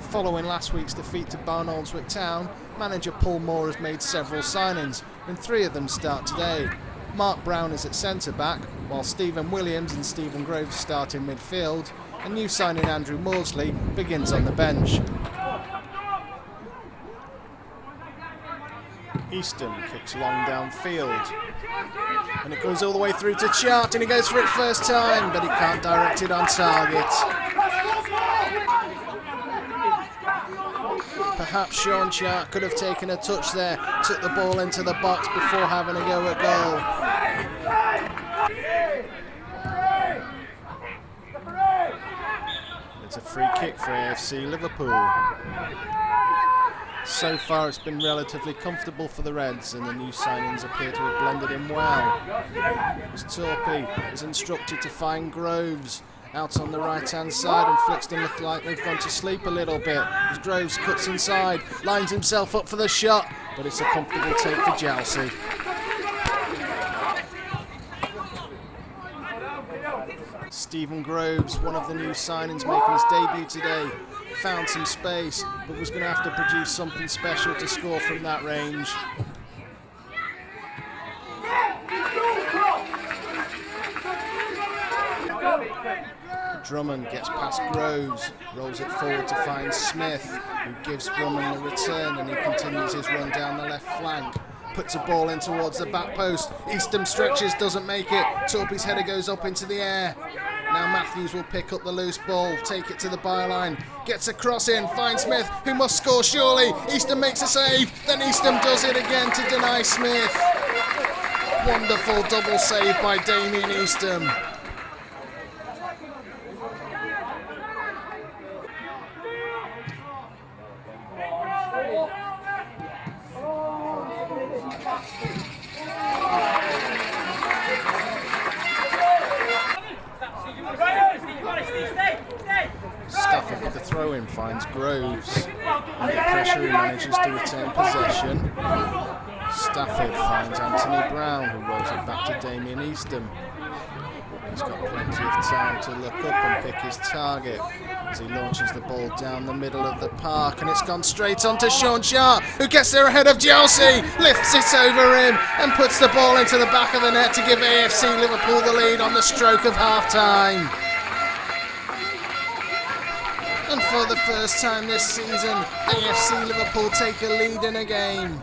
Following last week's defeat to Barnoldswick Town, manager Paul Moore has made several signings, and 3 of them start today. Mark Brown is at centre-back, while Stephen Williams and Stephen Groves start in midfield, and new signing Andrew Maudsley begins on the bench. Easton kicks long downfield, and it goes all the way through to Chart, and he goes for it first time, but he can't direct it on target. Perhaps Shaun Chart could have taken a touch there, took the ball into the box before having a go at goal. It's a free kick for AFC Liverpool. So far it's been relatively comfortable for the Reds, and the new signings appear to have blended in well. As Torpy is instructed to find Groves out on the right hand side, and Flixton look like they've gone to sleep a little bit as Groves cuts inside, lines himself up for the shot, but it's a comfortable take for Chelsea. Stephen Groves, one of the new signings making his debut today, found some space but was going to have to produce something special to score from that range. Drummond gets past Groves, rolls it forward to find Smith, who gives Drummond the return, and he continues his run down the left flank. Puts a ball in towards the back post. Easton stretches, doesn't make it. Torpy's header goes up into the air. Now Matthews will pick up the loose ball, take it to the byline, gets a cross in, finds Smith, who must score surely. Easton makes a save, then Easton does it again to deny Smith. Wonderful double save by Damien Easton. Stafford with the throw-in finds Groves. Under pressure he manages to retain possession. Stafford finds Anthony Brown, who rolls it back to Damien Easton. He's got plenty of time to look up and pick his target as he launches the ball down the middle of the park, and it's gone straight onto Shaun Chart, who gets there ahead of Chelsea, lifts it over him and puts the ball into the back of the net to give AFC Liverpool the lead on the stroke of half-time. And for the first time this season, AFC Liverpool take a lead in a game.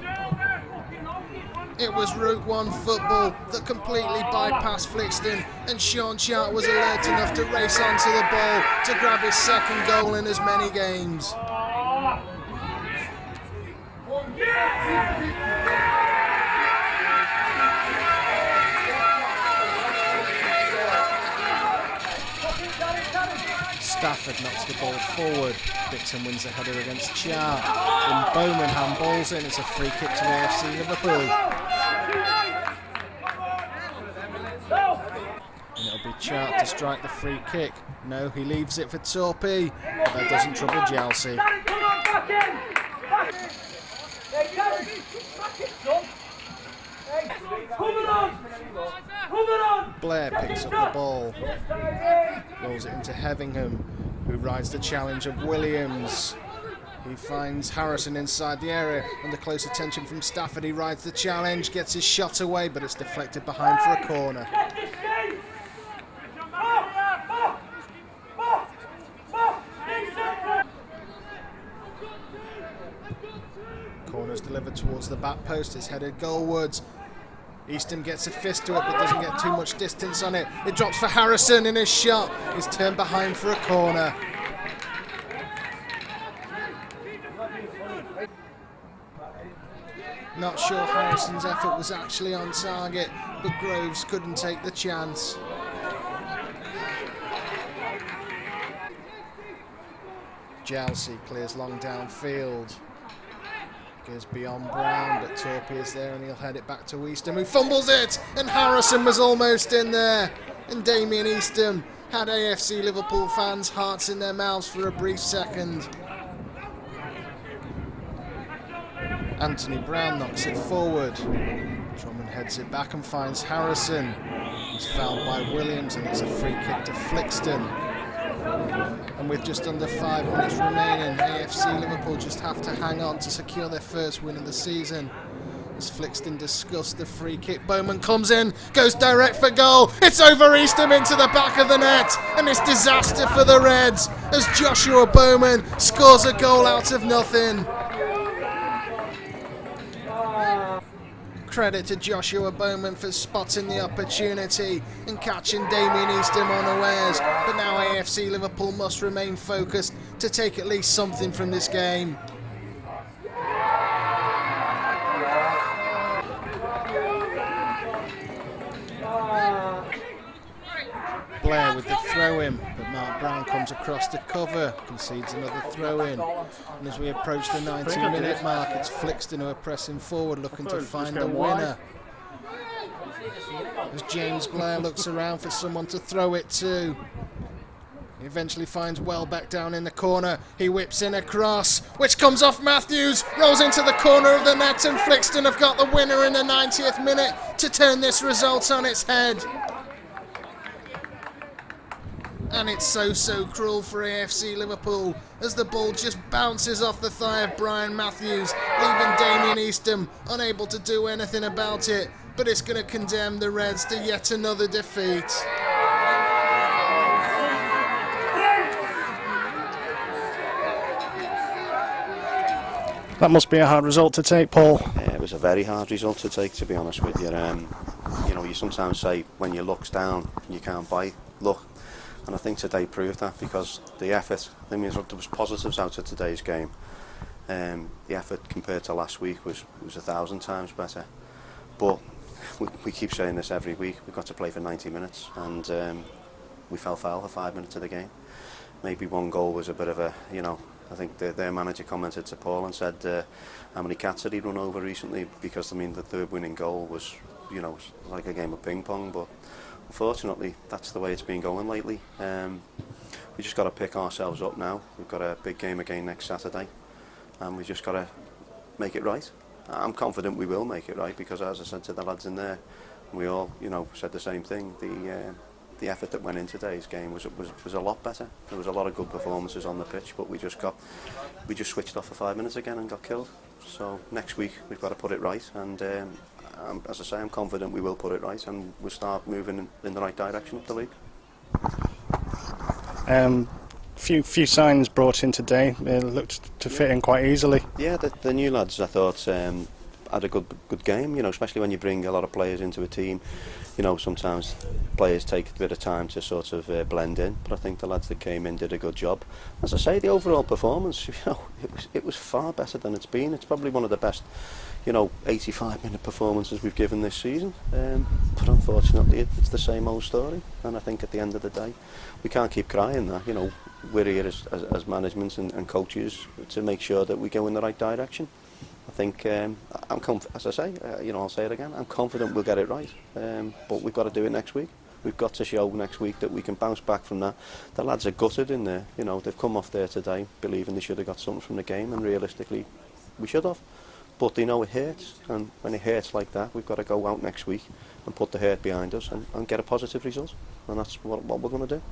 It was Route 1 football that completely bypassed Flixton, and Shaun Chart was alert enough to race onto the ball to grab his second goal in as many games. Stafford knocks the ball forward. Dixon wins the header against Chart. And Bowman handballs in. It's a free kick to AFC Liverpool. And it'll be Chart to strike the free kick. No, he leaves it for Torpy. That doesn't trouble Chelsea. Blair picks up the ball, rolls it into Hevingham, who rides the challenge of Williams. He finds Harrison inside the area. Under close attention from Stafford, he rides the challenge, gets his shot away, but it's deflected behind for a corner. Corner's delivered towards the back post, it's headed goalwards. Easton gets a fist to it but doesn't get too much distance on it. It drops for Harrison, and his shot is turned behind for a corner. Not sure Harrison's effort was actually on target, but Groves couldn't take the chance. Chelsea clears long downfield. Goes beyond Brown, but Torpy is there and he'll head it back to Easton, who fumbles it, and Harrison was almost in there. And Damien Easton had AFC Liverpool fans' hearts in their mouths for a brief second. Anthony Brown knocks it forward. Drummond heads it back and finds Harrison. He's fouled by Williams, and it's a free kick to Flixton. And with just under 5 minutes remaining, AFC Liverpool just have to hang on to secure their first win of the season. As Flixton discussed the free kick, Bowman comes in, goes direct for goal. It's over Eastham into the back of the net, and it's disaster for the Reds as Joshua Bowman scores a goal out of nothing. Credit to Joshua Bowman for spotting the opportunity and catching Damien Eastham unawares, but now AFC Liverpool must remain focused to take at least something from this game. Blair with the throw-in, but Mark Brown comes across the cover, concedes another throw-in. And as we approach the 90-minute mark, it's Flixton who are pressing forward, looking to find the winner. As James Blair looks around for someone to throw it to. He eventually finds Welbeck down in the corner. He whips in a cross, which comes off Matthews, rolls into the corner of the net, and Flixton have got the winner in the 90th minute to turn this result on its head. And it's so cruel for AFC Liverpool as the ball just bounces off the thigh of Brian Matthews, leaving Damien Eastham unable to do anything about it. But it's going to condemn the Reds to yet another defeat. That must be a hard result to take, Paul. It was a very hard result to take, to be honest with you. You know, you sometimes say when your luck's down, you can't buy luck. And I think today proved that, because the effort, I mean, there was positives out of today's game. The effort compared to last week was 1,000 times better. But we keep saying this every week, we've got to play for 90 minutes, and we fell foul for 5 minutes of the game. Maybe one goal was a bit of a, you know, I think their manager commented to Paul and said how many cats had he run over recently, because I mean the third winning goal was, you know, like a game of ping pong. But unfortunately, that's the way it's been going lately. We just got to pick ourselves up now. We've got a big game again next Saturday, and we just got to make it right. I'm confident we will make it right, because as I said to the lads in there, we all, you know, said the same thing. The effort that went into today's game was a lot better. There was a lot of good performances on the pitch, but we just switched off for 5 minutes again and got killed. So next week we've got to put it right, and as I say, I'm confident we will put it right, and we'll start moving in the right direction up the league. Few signs brought in today. They looked to fit in quite easily. Yeah, the new lads, I thought, had a good game. You know, especially when you bring a lot of players into a team. You know, sometimes players take a bit of time to sort of blend in, but I think the lads that came in did a good job. As I say, the overall performance, you know, it was far better than it's been. It's probably one of the best, you know, 85-minute performances we've given this season. But unfortunately, it's the same old story. And I think at the end of the day, we can't keep crying that. You know, we're here as management and coaches to make sure that we go in the right direction. I think, as I say, you know, I'll say it again, I'm confident we'll get it right, but we've got to do it next week. We've got to show next week that we can bounce back from that. The lads are gutted in there, you know, they've come off there today believing they should have got something from the game, and realistically, we should have. But they know it hurts, and when it hurts like that, we've got to go out next week and put the hurt behind us and get a positive result, and that's what we're going to do.